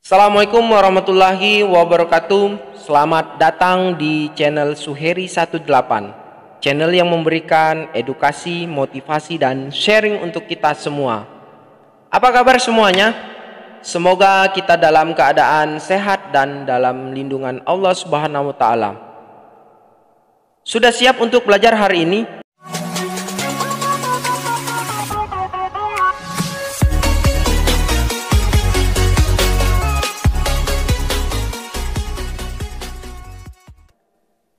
Assalamualaikum warahmatullahi wabarakatuh. Selamat datang di channel Suheri 18, channel yang memberikan edukasi, motivasi, dan sharing untuk kita semua. Apa kabar semuanya? Semoga kita dalam keadaan sehat dan dalam lindungan Allah Subhanahu wa Ta'ala. Sudah siap untuk belajar hari ini?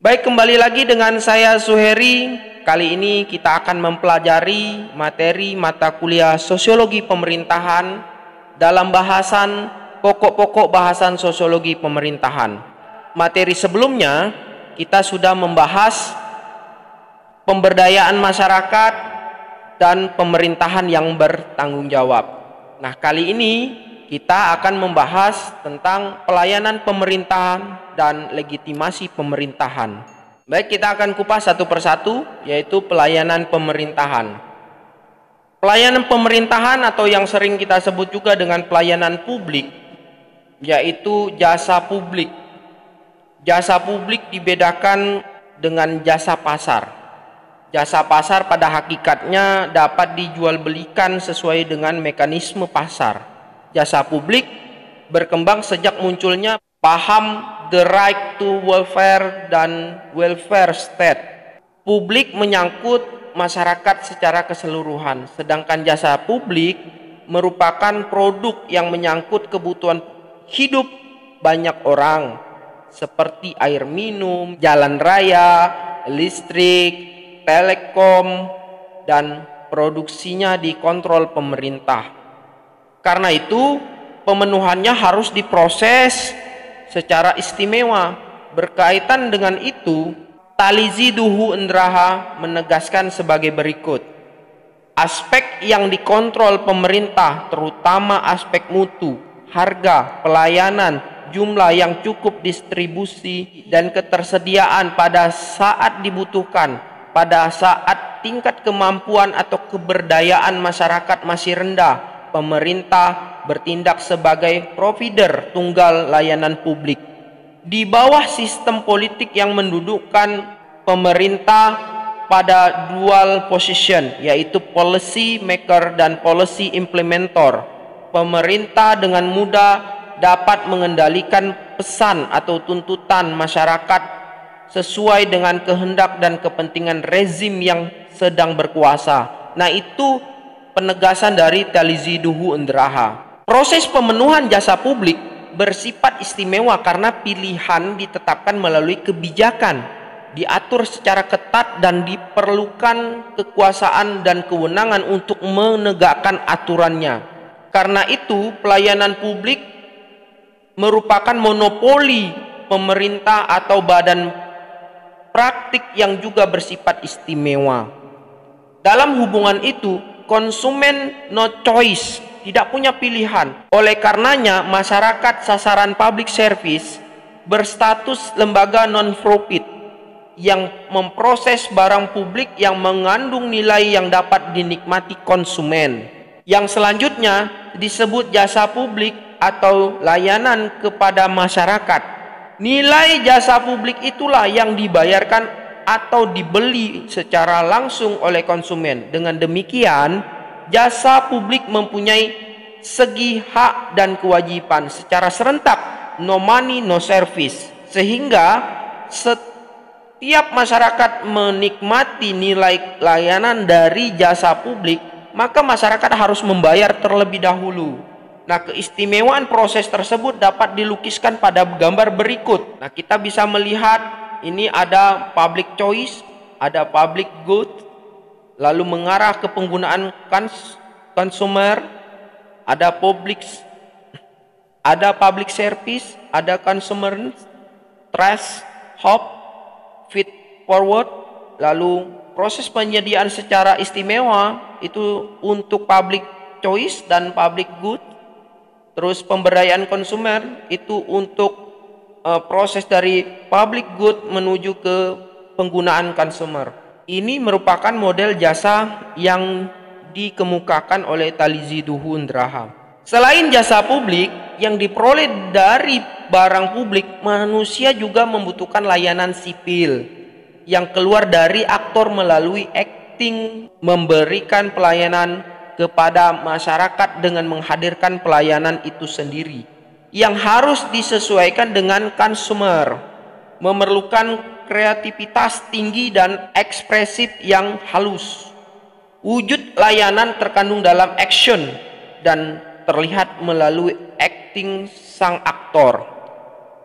Baik, kembali lagi dengan saya Suheri. Kali ini kita akan mempelajari materi mata kuliah Sosiologi Pemerintahan dalam bahasan pokok-pokok bahasan Sosiologi Pemerintahan. Materi sebelumnya kita sudah membahas pemberdayaan masyarakat dan pemerintahan yang bertanggung jawab. Nah, kali ini kita akan membahas tentang pelayanan pemerintahan dan legitimasi pemerintahan. Baik, kita akan kupas satu persatu, yaitu pelayanan pemerintahan. Pelayanan pemerintahan atau yang sering kita sebut juga dengan pelayanan publik, yaitu jasa publik. Jasa publik dibedakan dengan jasa pasar. Jasa pasar pada hakikatnya dapat dijual belikan sesuai dengan mekanisme pasar. Jasa publik berkembang sejak munculnya paham the right to welfare dan welfare state. Publik menyangkut masyarakat secara keseluruhan, sedangkan jasa publik merupakan produk yang menyangkut kebutuhan hidup banyak orang, seperti air minum, jalan raya, listrik, telekom, dan produksinya dikontrol pemerintah. Karena itu, pemenuhannya harus diproses secara istimewa. Berkaitan dengan itu, Talizi Duhu Endraha menegaskan sebagai berikut. Aspek yang dikontrol pemerintah, terutama aspek mutu, harga, pelayanan, jumlah yang cukup, distribusi, dan ketersediaan pada saat dibutuhkan, pada saat tingkat kemampuan atau keberdayaan masyarakat masih rendah, pemerintah bertindak sebagai provider tunggal layanan publik. Di bawah sistem politik yang mendudukkan pemerintah pada dual position, yaitu policy maker dan policy implementer, pemerintah dengan mudah dapat mengendalikan pesan atau tuntutan masyarakat sesuai dengan kehendak dan kepentingan rezim yang sedang berkuasa. Nah, itu penegasan dari Talizi Duhu Endraha. Proses pemenuhan jasa publik bersifat istimewa karena pilihan ditetapkan melalui kebijakan, diatur secara ketat, dan diperlukan kekuasaan dan kewenangan untuk menegakkan aturannya. Karena itu, pelayanan publik merupakan monopoli pemerintah atau badan praktik yang juga bersifat istimewa. Dalam hubungan itu, konsumen no choice, tidak punya pilihan. Oleh karenanya, masyarakat sasaran public service berstatus lembaga non-profit yang memproses barang publik yang mengandung nilai yang dapat dinikmati konsumen. Yang selanjutnya disebut jasa publik atau layanan kepada masyarakat. Nilai jasa publik itulah yang dibayarkan atau dibeli secara langsung oleh konsumen. Dengan demikian, jasa publik mempunyai segi hak dan kewajiban secara serentak, no money no service, sehingga setiap masyarakat menikmati nilai layanan dari jasa publik, maka masyarakat harus membayar terlebih dahulu. Nah, keistimewaan proses tersebut dapat dilukiskan pada gambar berikut. Nah, kita bisa melihat ini ada public choice, ada public good, lalu mengarah ke penggunaan consumer, ada public service, ada consumer trust, hope, feed forward, lalu proses penyediaan secara istimewa itu untuk public choice dan public good, terus pemberdayaan konsumer itu untuk proses dari public good menuju ke penggunaan consumer. Ini merupakan model jasa yang dikemukakan oleh Talizi Duhu Endraha. Selain jasa publik, yang diperoleh dari barang publik, manusia juga membutuhkan layanan sipil yang keluar dari aktor melalui acting, memberikan pelayanan kepada masyarakat dengan menghadirkan pelayanan itu sendiri yang harus disesuaikan dengan consumer, memerlukan kreativitas tinggi dan ekspresif yang halus. Wujud layanan terkandung dalam action dan terlihat melalui acting sang aktor.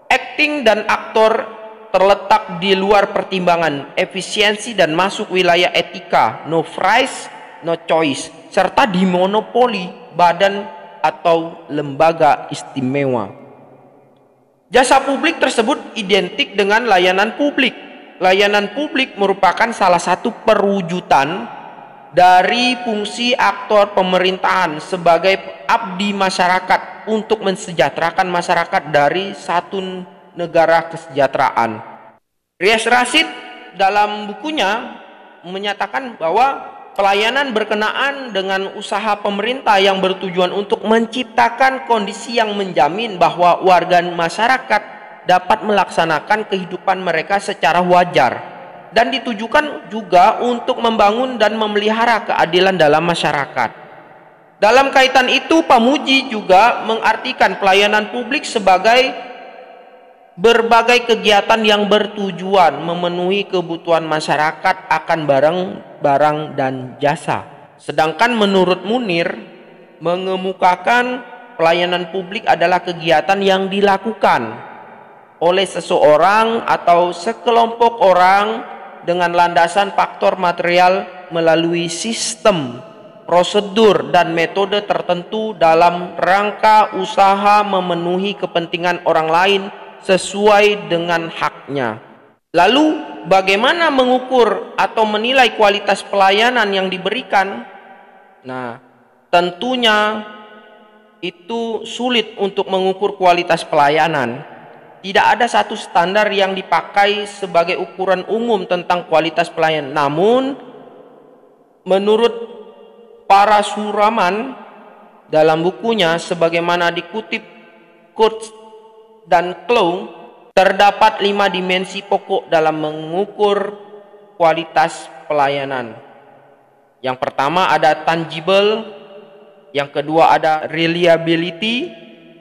Acting dan aktor terletak di luar pertimbangan efisiensi dan masuk wilayah etika, no price, no choice, serta dimonopoli badan atau lembaga istimewa. Jasa publik tersebut identik dengan layanan publik. Layanan publik merupakan salah satu perwujudan dari fungsi aktor pemerintahan sebagai abdi masyarakat untuk mensejahterakan masyarakat dari satu negara kesejahteraan. Riaz Rashid dalam bukunya menyatakan bahwa pelayanan berkenaan dengan usaha pemerintah yang bertujuan untuk menciptakan kondisi yang menjamin bahwa warga masyarakat dapat melaksanakan kehidupan mereka secara wajar dan ditujukan juga untuk membangun dan memelihara keadilan dalam masyarakat. Dalam kaitan itu, Pamuji juga mengartikan pelayanan publik sebagai berbagai kegiatan yang bertujuan memenuhi kebutuhan masyarakat akan barang dan jasa. Sedangkan menurut Munir, mengemukakan pelayanan publik adalah kegiatan yang dilakukan oleh seseorang atau sekelompok orang dengan landasan faktor material melalui sistem, prosedur, dan metode tertentu dalam rangka usaha memenuhi kepentingan orang lain sesuai dengan haknya. Lalu bagaimana mengukur atau menilai kualitas pelayanan yang diberikan? Nah, tentunya itu sulit untuk mengukur kualitas pelayanan. Tidak ada satu standar yang dipakai sebagai ukuran umum tentang kualitas pelayanan. Namun, menurut para suraman dalam bukunya sebagaimana dikutip Kurtz dan Clough, terdapat 5 dimensi pokok dalam mengukur kualitas pelayanan. Yang pertama ada tangible, yang kedua ada reliability,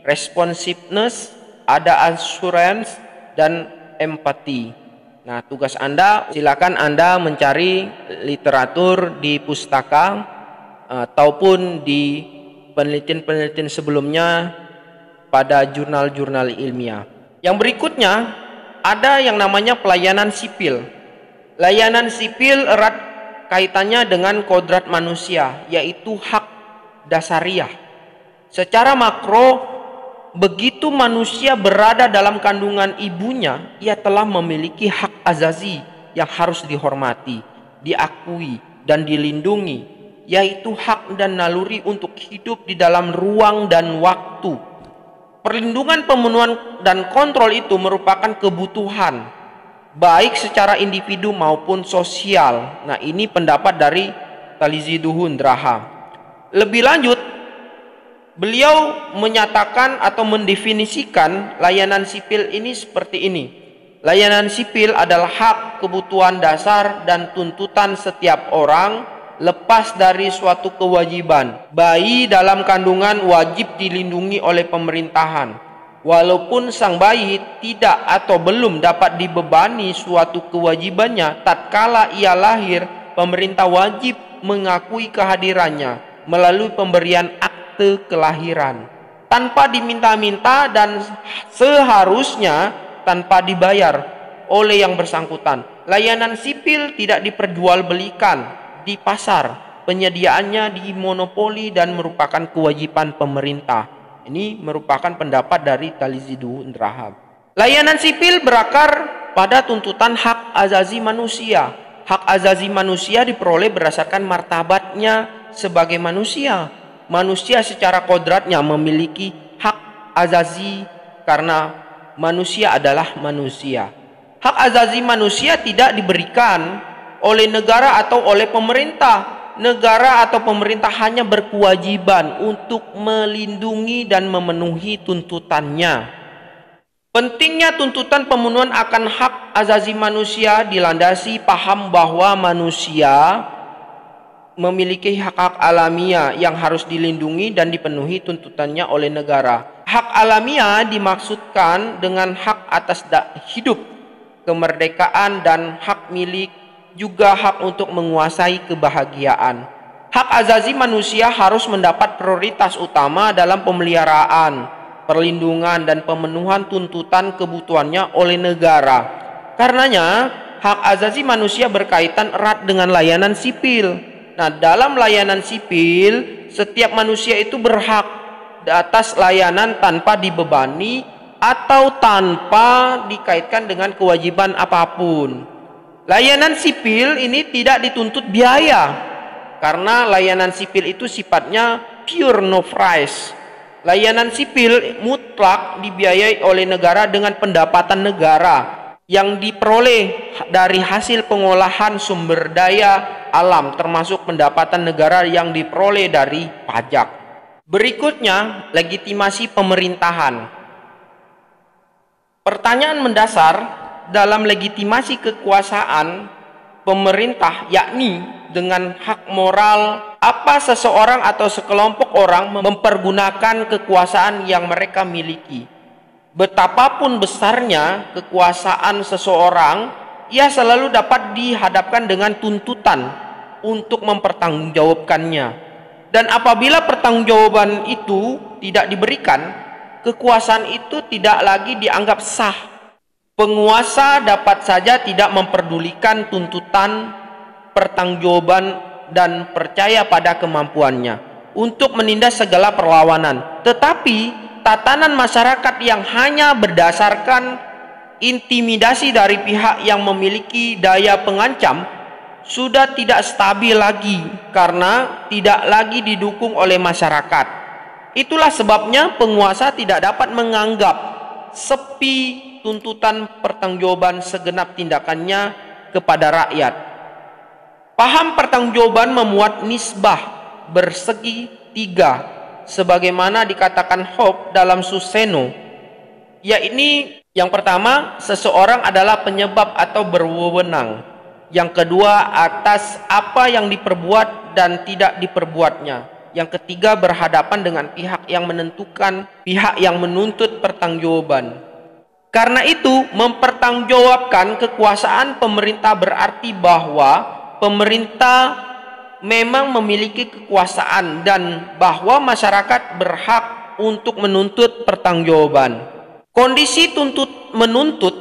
responsiveness, ada assurance, dan empathy. Nah, tugas Anda, silakan Anda mencari literatur di pustaka ataupun di penelitian-penelitian sebelumnya pada jurnal-jurnal ilmiah. Yang berikutnya ada yang namanya pelayanan sipil. Layanan sipil erat kaitannya dengan kodrat manusia, yaitu hak dasariah. Secara makro, begitu manusia berada dalam kandungan ibunya, ia telah memiliki hak azazi yang harus dihormati, diakui, dan dilindungi, yaitu hak dan naluri untuk hidup di dalam ruang dan waktu. Perlindungan, pemenuhan, dan kontrol itu merupakan kebutuhan baik secara individu maupun sosial. Nah, ini pendapat dari Taliziduhun Draha. Lebih lanjut, beliau menyatakan atau mendefinisikan layanan sipil ini seperti ini. Layanan sipil adalah hak, kebutuhan dasar, dan tuntutan setiap orang lepas dari suatu kewajiban. Bayi dalam kandungan wajib dilindungi oleh pemerintahan, walaupun sang bayi tidak atau belum dapat dibebani suatu kewajibannya. Tatkala ia lahir, pemerintah wajib mengakui kehadirannya melalui pemberian akte kelahiran tanpa diminta-minta dan seharusnya tanpa dibayar oleh yang bersangkutan. Layanan sipil tidak diperjualbelikan di pasar, penyediaannya dimonopoli dan merupakan kewajiban pemerintah. Ini merupakan pendapat dari Taliziduhun Draha. Layanan sipil berakar pada tuntutan hak azazi manusia. Hak azazi manusia diperoleh berdasarkan martabatnya sebagai manusia. Manusia secara kodratnya memiliki hak azazi karena manusia adalah manusia. Hak azazi manusia tidak diberikan oleh negara atau oleh pemerintah, negara atau pemerintah hanya berkewajiban untuk melindungi dan memenuhi tuntutannya. Pentingnya tuntutan pemenuhan akan hak asasi manusia dilandasi paham bahwa manusia memiliki hak-hak alamiah yang harus dilindungi dan dipenuhi tuntutannya oleh negara. Hak alamiah dimaksudkan dengan hak atas hidup, kemerdekaan dan hak milik, juga hak untuk menguasai kebahagiaan. Hak asasi manusia harus mendapat prioritas utama dalam pemeliharaan, perlindungan dan pemenuhan tuntutan kebutuhannya oleh negara. Karenanya, hak asasi manusia berkaitan erat dengan layanan sipil. Nah, dalam layanan sipil, setiap manusia itu berhak atas layanan tanpa dibebani atau tanpa dikaitkan dengan kewajiban apapun. Layanan sipil ini tidak dituntut biaya, karena layanan sipil itu sifatnya pure no price. Layanan sipil mutlak dibiayai oleh negara dengan pendapatan negara yang diperoleh dari hasil pengolahan sumber daya alam, termasuk pendapatan negara yang diperoleh dari pajak. Berikutnya, legitimasi pemerintahan. Pertanyaan mendasar dalam legitimasi kekuasaan pemerintah, yakni dengan hak moral apa seseorang atau sekelompok orang mempergunakan kekuasaan yang mereka miliki. Betapapun besarnya kekuasaan seseorang, ia selalu dapat dihadapkan dengan tuntutan untuk mempertanggungjawabkannya. Dan apabila pertanggungjawaban itu tidak diberikan, kekuasaan itu tidak lagi dianggap sah. Penguasa dapat saja tidak memperdulikan tuntutan, pertanggungjawaban, dan percaya pada kemampuannya untuk menindas segala perlawanan. Tetapi tatanan masyarakat yang hanya berdasarkan intimidasi dari pihak yang memiliki daya pengancam sudah tidak stabil lagi karena tidak lagi didukung oleh masyarakat. Itulah sebabnya penguasa tidak dapat menganggap sepi tuntutan pertanggungjawaban segenap tindakannya kepada rakyat. Paham pertanggungjawaban memuat nisbah bersegi tiga, sebagaimana dikatakan Hobbes dalam Suseno, yakni yang pertama, seseorang adalah penyebab atau berwenang. Yang kedua, atas apa yang diperbuat dan tidak diperbuatnya. Yang ketiga, berhadapan dengan pihak yang menentukan, pihak yang menuntut pertanggungjawaban. Karena itu, mempertanggungjawabkan kekuasaan pemerintah berarti bahwa pemerintah memang memiliki kekuasaan dan bahwa masyarakat berhak untuk menuntut pertanggungjawaban. Kondisi menuntut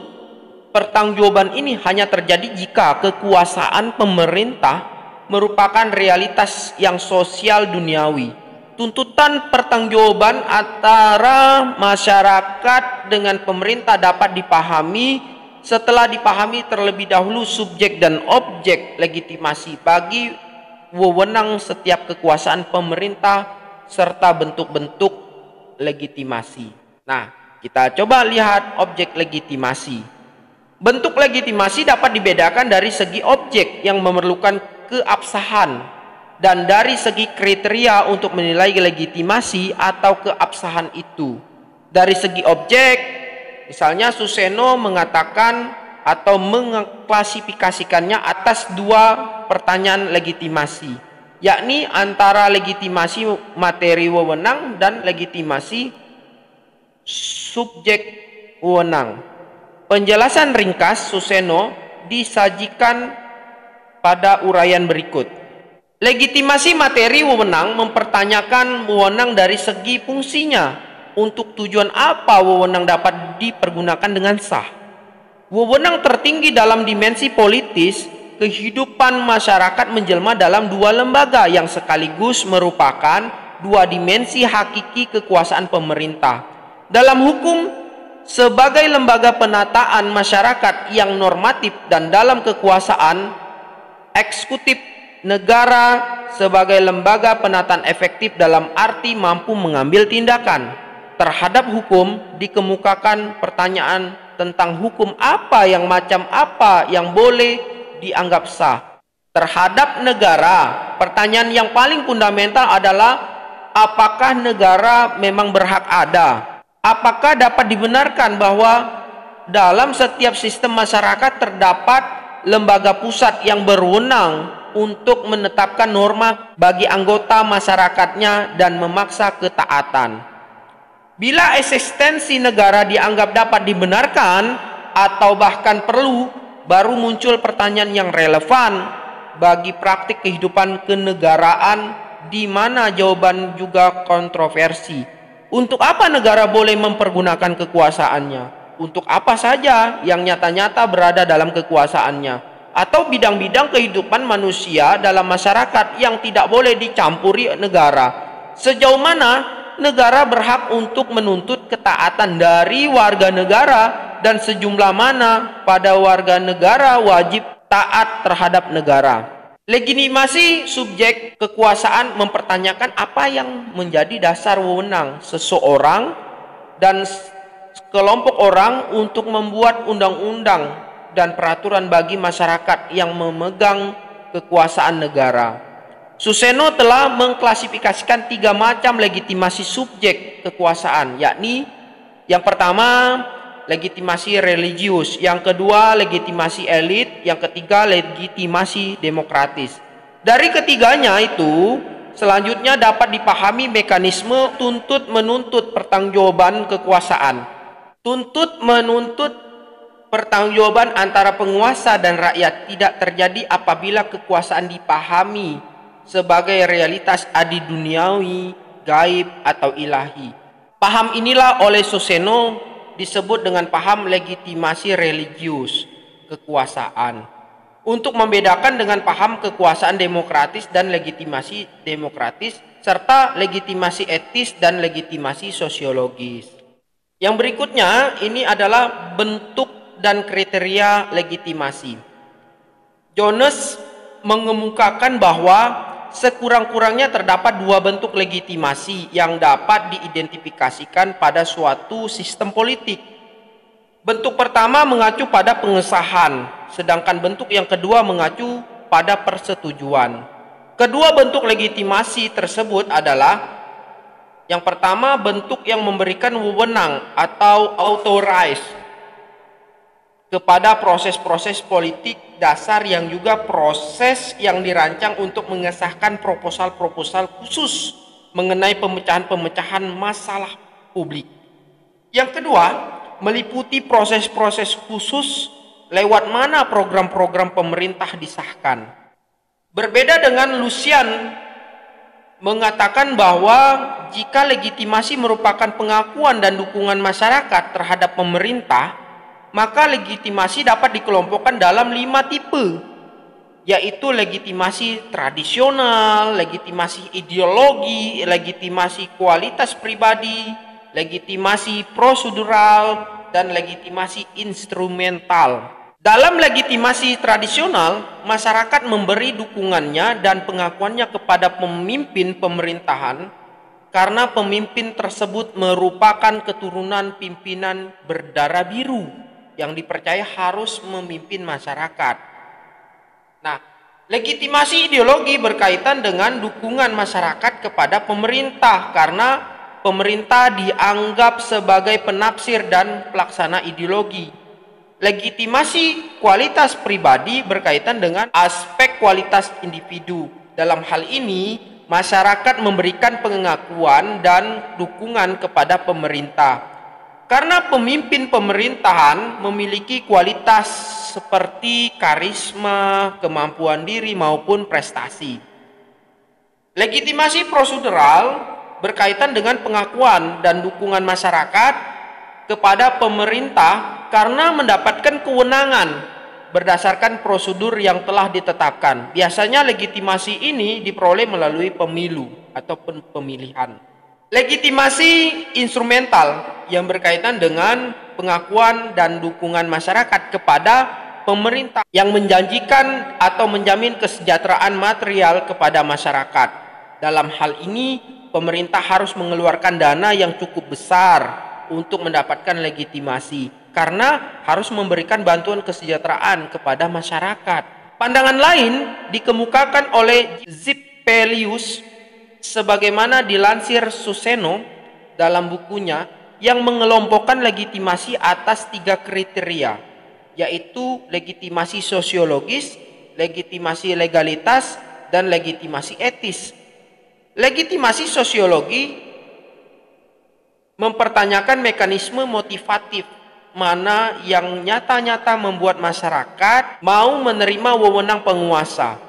pertanggungjawaban ini hanya terjadi jika kekuasaan pemerintah merupakan realitas yang sosial duniawi. Tuntutan pertanggungjawaban antara masyarakat dengan pemerintah dapat dipahami setelah dipahami terlebih dahulu subjek dan objek legitimasi bagi wewenang setiap kekuasaan pemerintah serta bentuk-bentuk legitimasi. Nah, kita coba lihat objek legitimasi. Bentuk legitimasi dapat dibedakan dari segi objek yang memerlukan keabsahan dan dari segi kriteria untuk menilai legitimasi atau keabsahan itu. Dari segi objek, misalnya Suseno mengatakan atau mengklasifikasikannya atas dua pertanyaan legitimasi, yakni antara legitimasi materi wewenang dan legitimasi subjek wewenang. Penjelasan ringkas Suseno disajikan pada uraian berikut. Legitimasi materi wewenang mempertanyakan wewenang dari segi fungsinya. Untuk tujuan apa wewenang dapat dipergunakan dengan sah? Wewenang tertinggi dalam dimensi politis, kehidupan masyarakat menjelma dalam dua lembaga yang sekaligus merupakan dua dimensi hakiki kekuasaan pemerintah. Dalam hukum, sebagai lembaga penataan masyarakat yang normatif, dan dalam kekuasaan eksekutif negara sebagai lembaga penataan efektif dalam arti mampu mengambil tindakan. Terhadap hukum dikemukakan pertanyaan tentang hukum apa yang macam apa yang boleh dianggap sah. terhadap negara. Pertanyaan yang paling fundamental adalah apakah negara memang berhak ada? Apakah dapat dibenarkan bahwa dalam setiap sistem masyarakat terdapat lembaga pusat yang berwenang untuk menetapkan norma bagi anggota masyarakatnya dan memaksa ketaatan? Bila eksistensi negara dianggap dapat dibenarkan atau bahkan perlu, baru muncul pertanyaan yang relevan bagi praktik kehidupan kenegaraan, di mana jawaban juga kontroversi. Untuk apa negara boleh mempergunakan kekuasaannya? Untuk apa saja yang nyata-nyata berada dalam kekuasaannya? Atau bidang-bidang kehidupan manusia dalam masyarakat yang tidak boleh dicampuri negara? Sejauh mana negara berhak untuk menuntut ketaatan dari warga negara, dan sejumlah mana pada warga negara wajib taat terhadap negara? Legitimasi subjek kekuasaan mempertanyakan apa yang menjadi dasar wewenang seseorang dan kelompok orang untuk membuat undang-undang dan peraturan bagi masyarakat yang memegang kekuasaan negara. Suseno telah mengklasifikasikan 3 macam legitimasi subjek kekuasaan, yakni yang pertama legitimasi religius, yang kedua legitimasi elit, yang ketiga legitimasi demokratis. Dari ketiganya itu selanjutnya dapat dipahami mekanisme tuntut menuntut pertanggungjawaban kekuasaan. Tuntut menuntut pertanggungjawaban antara penguasa dan rakyat tidak terjadi apabila kekuasaan dipahami sebagai realitas adi duniawi, gaib atau ilahi. Paham inilah oleh Suseno disebut dengan paham legitimasi religius kekuasaan, untuk membedakan dengan paham kekuasaan demokratis dan legitimasi demokratis, serta legitimasi etis dan legitimasi sosiologis. Yang berikutnya ini adalah bentuk dan kriteria legitimasi. Jones mengemukakan bahwa sekurang-kurangnya terdapat 2 bentuk legitimasi yang dapat diidentifikasikan pada suatu sistem politik. Bentuk pertama mengacu pada pengesahan, sedangkan bentuk yang kedua mengacu pada persetujuan. Kedua bentuk legitimasi tersebut adalah: yang pertama, bentuk yang memberikan wewenang atau authorize kepada proses-proses politik dasar, yang juga proses yang dirancang untuk mengesahkan proposal-proposal khusus mengenai pemecahan-pemecahan masalah publik. Yang kedua, meliputi proses-proses khusus lewat mana program-program pemerintah disahkan. Berbeda dengan Lucian mengatakan bahwa jika legitimasi merupakan pengakuan dan dukungan masyarakat terhadap pemerintah, maka legitimasi dapat dikelompokkan dalam 5 tipe, yaitu legitimasi tradisional, legitimasi ideologi, legitimasi kualitas pribadi, legitimasi prosedural, dan legitimasi instrumental. Dalam legitimasi tradisional, masyarakat memberi dukungannya dan pengakuannya kepada pemimpin pemerintahan karena pemimpin tersebut merupakan keturunan pimpinan berdarah biru yang dipercaya harus memimpin masyarakat. Nah, legitimasi ideologi berkaitan dengan dukungan masyarakat kepada pemerintah karena pemerintah dianggap sebagai penafsir dan pelaksana ideologi. Legitimasi kualitas pribadi berkaitan dengan aspek kualitas individu. Dalam hal ini, masyarakat memberikan pengakuan dan dukungan kepada pemerintah karena pemimpin pemerintahan memiliki kualitas seperti karisma, kemampuan diri maupun prestasi. Legitimasi prosedural berkaitan dengan pengakuan dan dukungan masyarakat kepada pemerintah karena mendapatkan kewenangan berdasarkan prosedur yang telah ditetapkan. Biasanya legitimasi ini diperoleh melalui pemilu atau pemilihan. Legitimasi instrumental yang berkaitan dengan pengakuan dan dukungan masyarakat kepada pemerintah yang menjanjikan atau menjamin kesejahteraan material kepada masyarakat. Dalam hal ini, pemerintah harus mengeluarkan dana yang cukup besar untuk mendapatkan legitimasi karena harus memberikan bantuan kesejahteraan kepada masyarakat. Pandangan lain dikemukakan oleh Zippelius sebagaimana dilansir Suseno dalam bukunya yang mengelompokkan legitimasi atas 3 kriteria, yaitu legitimasi sosiologis, legitimasi legalitas, dan legitimasi etis. Legitimasi sosiologi mempertanyakan mekanisme motivatif mana yang nyata-nyata membuat masyarakat mau menerima wewenang penguasa.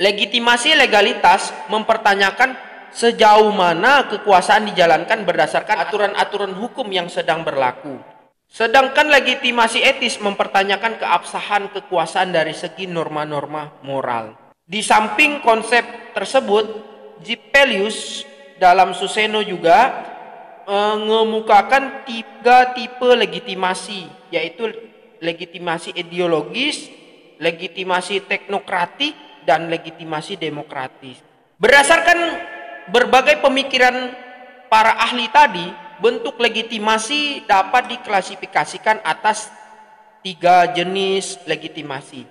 Legitimasi legalitas mempertanyakan sejauh mana kekuasaan dijalankan berdasarkan aturan-aturan hukum yang sedang berlaku. Sedangkan legitimasi etis mempertanyakan keabsahan kekuasaan dari segi norma-norma moral. Di samping konsep tersebut, Zippelius dalam Suseno juga mengemukakan 3 tipe legitimasi, yaitu legitimasi ideologis, legitimasi teknokratik, dan legitimasi demokratis. Berdasarkan berbagai pemikiran para ahli tadi, bentuk legitimasi dapat diklasifikasikan atas 3 jenis legitimasi,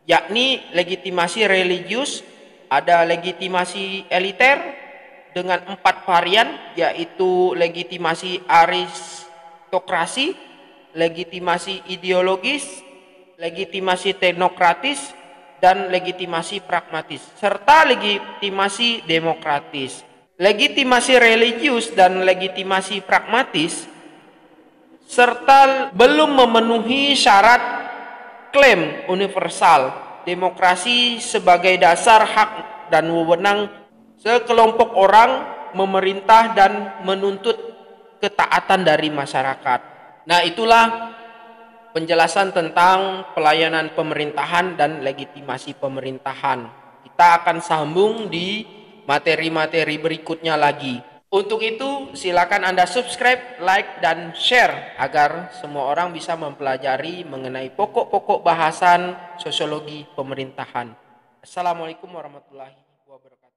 yakni legitimasi religius, ada legitimasi eliter dengan 4 varian, yaitu legitimasi aristokrasi, legitimasi ideologis, legitimasi teknokratis, dan legitimasi pragmatis, serta legitimasi demokratis. Legitimasi religius dan legitimasi pragmatis serta belum memenuhi syarat klaim universal demokrasi sebagai dasar hak dan wewenang sekelompok orang memerintah dan menuntut ketaatan dari masyarakat. Nah, itulah penjelasan tentang pelayanan pemerintahan dan legitimasi pemerintahan. Kita akan sambung di materi-materi berikutnya lagi. Untuk itu, silakan Anda subscribe, like, dan share agar semua orang bisa mempelajari mengenai pokok-pokok bahasan sosiologi pemerintahan. Assalamualaikum warahmatullahi wabarakatuh.